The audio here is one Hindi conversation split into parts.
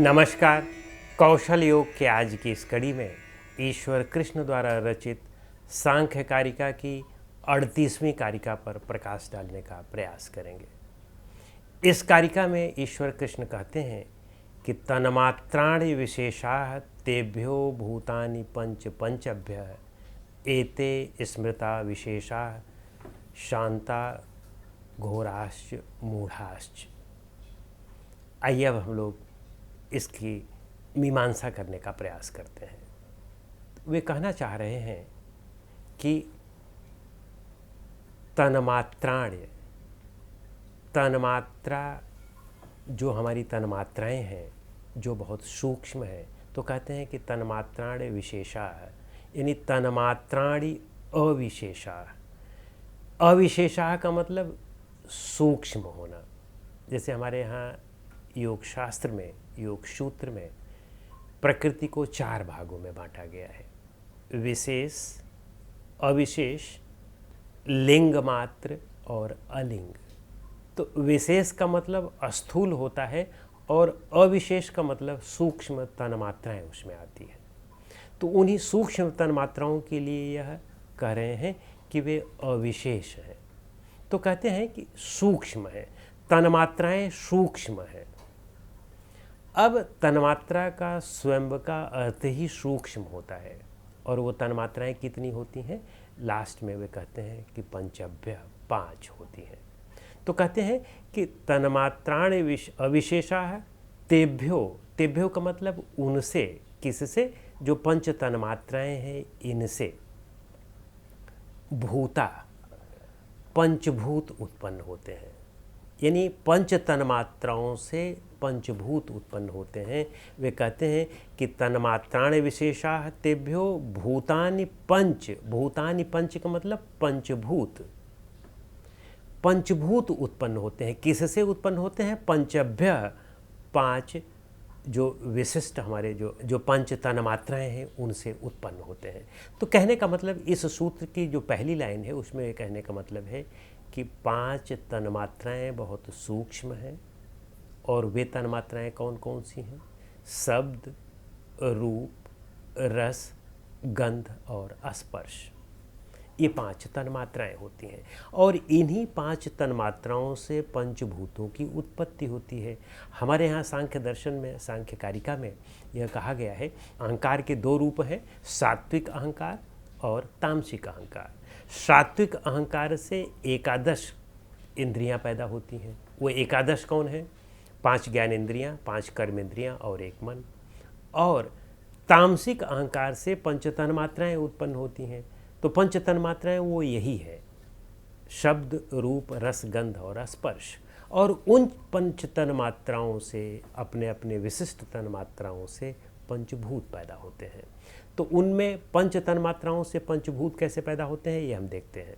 नमस्कार। कौशल योग के आज की इस कड़ी में ईश्वर कृष्ण द्वारा रचित सांख्य कारिका की 38वीं कारिका पर प्रकाश डालने का प्रयास करेंगे। इस कारिका में ईश्वर कृष्ण कहते हैं कि तन्मात्राणि विशेषाः तेभ्यो भूतानि पंच पंचभ्यः एते स्मृता विशेषाः शांता घोराश्च मूढ़ाश्च। आइए अब हम लोग इसकी मीमांसा करने का प्रयास करते हैं। वे कहना चाह रहे हैं कि तन्मात्राण्य, तन्मात्रा जो हमारी तन्मात्राएं हैं जो बहुत सूक्ष्म है, तो कहते हैं कि तन्मात्राण्य विशेषा है, यानी तन्मात्राणि अविशेषा। अविशेषा का मतलब सूक्ष्म होना। जैसे हमारे यहाँ योग शास्त्र में, योग सूत्र में प्रकृति को 4 भागों में बांटा गया है: विशेष, अविशेष, लिंग मात्र और अलिंग। तो विशेष का मतलब स्थूल होता है और अविशेष का मतलब सूक्ष्म तन्मात्राएं उसमें आती है। तो उन्हीं सूक्ष्म तन्मात्राओं के लिए यह कह रहे हैं कि वे अविशेष हैं। तो कहते हैं कि सूक्ष्म है, तन्मात्राएं सूक्ष्म हैं। अब तन्मात्रा का स्वयं का अर्थ ही सूक्ष्म होता है, और वो तन्मात्राएं कितनी होती हैं? लास्ट में वे कहते हैं कि पंचभ्य 5 होती हैं। तो कहते हैं कि तन्मात्राणि अविशेषाः तेभ्यो, तेभ्यो का मतलब उनसे, किससे? जो पंच तन्मात्राएं हैं इनसे भूता, पंचभूत उत्पन्न होते हैं। यानी पंच तन्मात्राओं से पंचभूत उत्पन्न होते हैं। वे कहते हैं कि तन्मात्राणि विशेषाः तेभ्यो भूतानि पंच, भूतानि पंच का मतलब पंचभूत, पंचभूत उत्पन्न होते हैं। किससे उत्पन्न होते हैं? पंचभ्य 5 जो विशिष्ट हमारे जो पंच तन्मात्राएं हैं उनसे उत्पन्न होते हैं। तो कहने का मतलब इस सूत्र की जो पहली लाइन है उसमें कहने का मतलब है कि 5 तन्मात्राएं बहुत सूक्ष्म हैं। और वे तन्मात्राएं कौन कौन सी हैं? शब्द, रूप, रस, गंध और स्पर्श। ये 5 तन्मात्राएं होती हैं, और इन्हीं 5 तन्मात्राओं से पंचभूतों की उत्पत्ति होती है। हमारे यहाँ सांख्य दर्शन में, सांख्य कारिका में यह कहा गया है, अहंकार के 2 रूप हैं, सात्विक अहंकार और तामसिक अहंकार। सात्विक अहंकार से 11 इंद्रियां पैदा होती हैं। वो 11 कौन है? 5 ज्ञान इंद्रियां, 5 कर्म इंद्रियां और 1 मन। और तामसिक अहंकार से पंच तन्मात्राएं उत्पन्न होती हैं। तो पंच तन्मात्राएं वो यही है, शब्द, रूप, रस, गंध और स्पर्श। और उन पंच तन्मात्राओं से, अपने अपने विशिष्ट तन्मात्राओं से पंचभूत पैदा होते हैं। तो उनमें पंच तन्मात्राओं से पंचभूत कैसे पैदा होते हैं ये हम देखते हैं।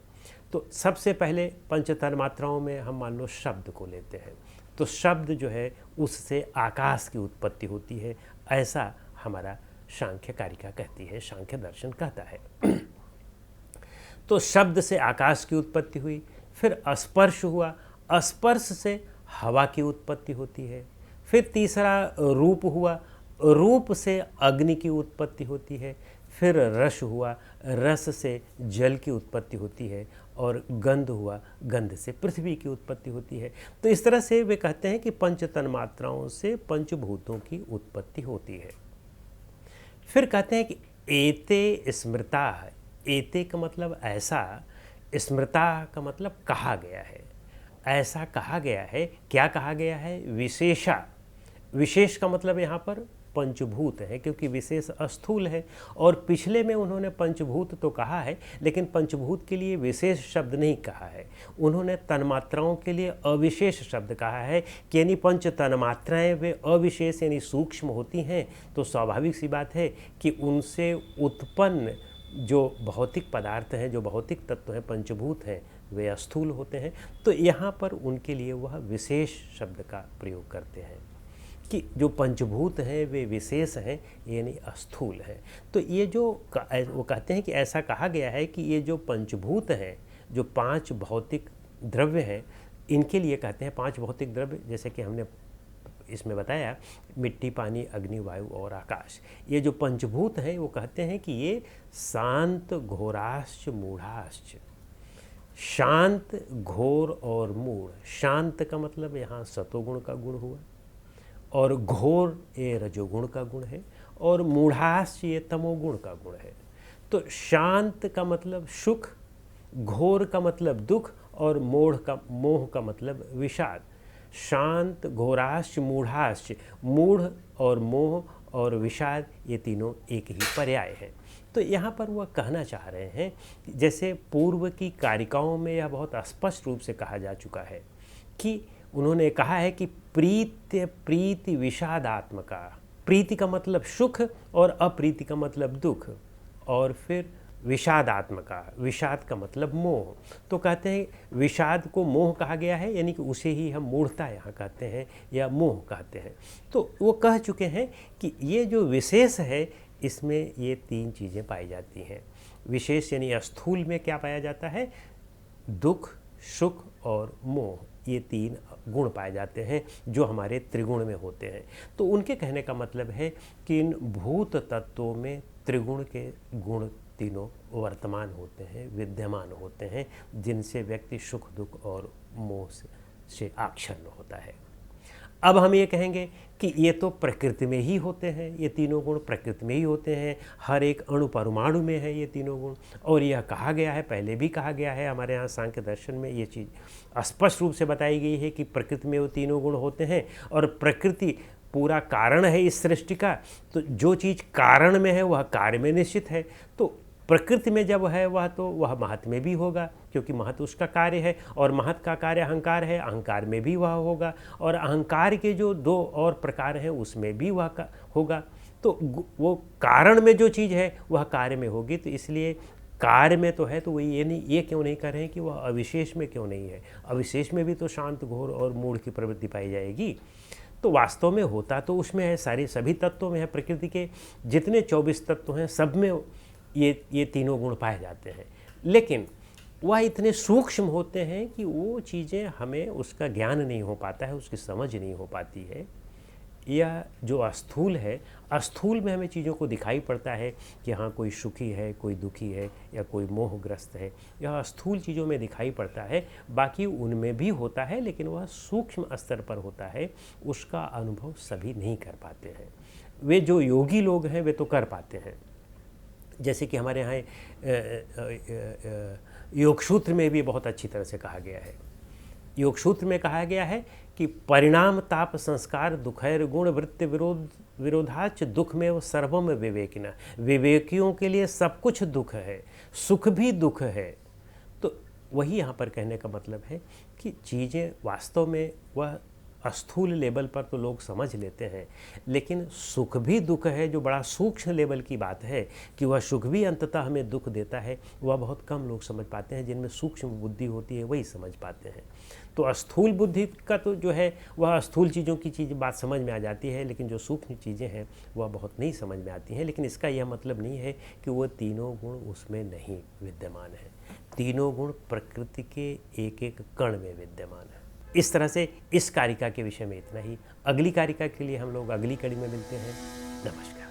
तो सबसे पहले पंच तन्मात्राओं में हम मान लो शब्द को लेते हैं। तो शब्द जो है उससे आकाश की उत्पत्ति होती है, ऐसा हमारा सांख्य कारिका कहती है, सांख्य दर्शन कहता है। तो शब्द से आकाश की उत्पत्ति हुई, फिर स्पर्श हुआ, स्पर्श से हवा की उत्पत्ति होती है, फिर तीसरा रूप हुआ, रूप से अग्नि की उत्पत्ति होती है, फिर रस हुआ, रस से जल की उत्पत्ति होती है, और गंध हुआ, गंध से पृथ्वी की उत्पत्ति होती है। तो इस तरह से वे कहते हैं कि पंच तन्मात्राओं से पंचभूतों की उत्पत्ति होती है। फिर कहते हैं कि एते स्मृता, एते का मतलब ऐसा, स्मृता का मतलब कहा गया है, ऐसा कहा गया है। क्या कहा गया है? विशेषा। विशेष का मतलब यहाँ पर पंचभूत है, क्योंकि विशेष स्थूल है। और पिछले में उन्होंने पंचभूत तो कहा है, लेकिन पंचभूत के लिए विशेष शब्द नहीं कहा है। उन्होंने तन्मात्राओं के लिए अविशेष शब्द कहा है कि यानी पंच तन्मात्राएं वे अविशेष यानी सूक्ष्म होती हैं। तो स्वाभाविक सी बात है कि उनसे उत्पन्न जो भौतिक पदार्थ हैं, जो भौतिक तत्व हैं, पंचभूत हैं, वे स्थूल होते हैं। तो यहाँ पर उनके लिए वह विशेष शब्द का प्रयोग करते हैं कि जो पंचभूत हैं वे विशेष हैं यानी स्थूल हैं। तो ये जो वो कहते हैं कि ऐसा कहा गया है कि ये जो पंचभूत हैं, जो 5 भौतिक द्रव्य हैं, इनके लिए कहते हैं 5 भौतिक द्रव्य, जैसे कि हमने इसमें बताया मिट्टी, पानी, अग्नि, वायु और आकाश, ये जो पंचभूत हैं वो कहते हैं कि ये शांत घोराश्च मूढ़ाश्च। शांत, घोर और मूढ़। शांत का मतलब यहाँ सतोगुण का गुण हुआ, और घोर ये रजोगुण का गुण है, और मूढ़ाश्च ये तमोगुण का गुण है। तो शांत का मतलब सुख, घोर का मतलब दुख, और मोह का मतलब विषाद। शांत, घोराश्च, मूढ़ाश्च, मूढ़ और मोह और विषाद ये तीनों एक ही पर्याय हैं। तो यहाँ पर वह कहना चाह रहे हैं कि जैसे पूर्व की कारिकाओं में यह बहुत स्पष्ट रूप से कहा जा चुका है कि उन्होंने कहा है कि प्रीति विषादात्मका। प्रीति का मतलब सुख और अप्रीति का मतलब दुख, और फिर विषादात्मका, विषाद का मतलब मोह। तो कहते हैं विषाद को मोह कहा गया है, यानी कि उसे ही हम मूढ़ता यहाँ कहते हैं या मोह कहते हैं। तो वो कह चुके हैं कि ये जो विशेष है इसमें ये तीन चीज़ें पाई जाती हैं। विशेष यानी स्थूल में क्या पाया जाता है? दुख, सुख और मोह, ये तीन गुण पाए जाते हैं जो हमारे त्रिगुण में होते हैं। तो उनके कहने का मतलब है कि इन भूत तत्वों में त्रिगुण के गुण तीनों वर्तमान होते हैं, विद्यमान होते हैं, जिनसे व्यक्ति सुख, दुख और मोह से आच्छन्न होता है। अब हम ये कहेंगे कि ये तो प्रकृति में ही होते हैं, ये तीनों गुण प्रकृति में ही होते हैं, हर एक अणु परमाणु में है ये तीनों गुण। और यह कहा गया है, पहले भी कहा गया है, हमारे यहाँ सांख्य दर्शन में ये चीज़ स्पष्ट रूप से बताई गई है कि प्रकृति में वो तीनों गुण होते हैं, और प्रकृति पूरा कारण है इस सृष्टि का। तो जो चीज़ कारण में है वह कार्य में निश्चित है। तो प्रकृति में जब है वह, तो वह महत में भी होगा, क्योंकि महत उसका कार्य है, और महत का कार्य अहंकार है, अहंकार में भी वह होगा, और अहंकार के जो दो और प्रकार हैं उसमें भी वह होगा। तो वो कारण में जो चीज़ है वह कार्य में होगी। तो इसलिए कार्य में तो है, तो वही ये क्यों नहीं कर रहे हैं कि वह अविशेष में क्यों नहीं है? अविशेष में भी तो शांत, घोर और मूढ़ की प्रवृत्ति पाई जाएगी। तो वास्तव में होता तो उसमें है, सभी तत्वों में है। प्रकृति के जितने 24 तत्व हैं सब में ये तीनों गुण पाए जाते हैं, लेकिन वह इतने सूक्ष्म होते हैं कि वो चीज़ें हमें उसका ज्ञान नहीं हो पाता है, उसकी समझ नहीं हो पाती है। यह जो अस्थूल है, अस्थूल में हमें चीज़ों को दिखाई पड़ता है कि हाँ कोई सुखी है, कोई दुखी है, या कोई मोहग्रस्त है, यह अस्थूल चीज़ों में दिखाई पड़ता है। बाकी उनमें भी होता है, लेकिन वह सूक्ष्म स्तर पर होता है, उसका अनुभव सभी नहीं कर पाते हैं। वे जो योगी लोग हैं वे तो कर पाते हैं। जैसे कि हमारे यहाँ योगसूत्र में भी बहुत अच्छी तरह से कहा गया है। योगसूत्र में कहा गया है कि परिणाम ताप संस्कार दुखैर गुण वृत्ति विरोधाच दुख में वो सर्वम विवेकिना। विवेकियों के लिए सब कुछ दुख है, सुख भी दुख है। तो वही यहाँ पर कहने का मतलब है कि चीज़ें वास्तव में वह स्थूल लेवल पर तो लोग समझ लेते हैं, लेकिन सुख भी दुख है, जो बड़ा सूक्ष्म लेवल की बात है कि वह सुख भी अंततः हमें दुख देता है, वह बहुत कम लोग समझ पाते हैं। जिनमें सूक्ष्म बुद्धि होती है वही समझ पाते हैं। तो स्थूल बुद्धि का तो जो है वह स्थूल चीज़ों की बात समझ में आ जाती है, लेकिन जो सूक्ष्म चीज़ें हैं वह बहुत नहीं समझ में आती हैं। लेकिन इसका यह मतलब नहीं है कि वो तीनों गुण उसमें नहीं विद्यमान है। तीनों गुण प्रकृति के एक एक कण में विद्यमान है। इस तरह से इस कारिका के विषय में इतना ही। अगली कारिका के लिए हम लोग अगली कड़ी में मिलते हैं। नमस्कार।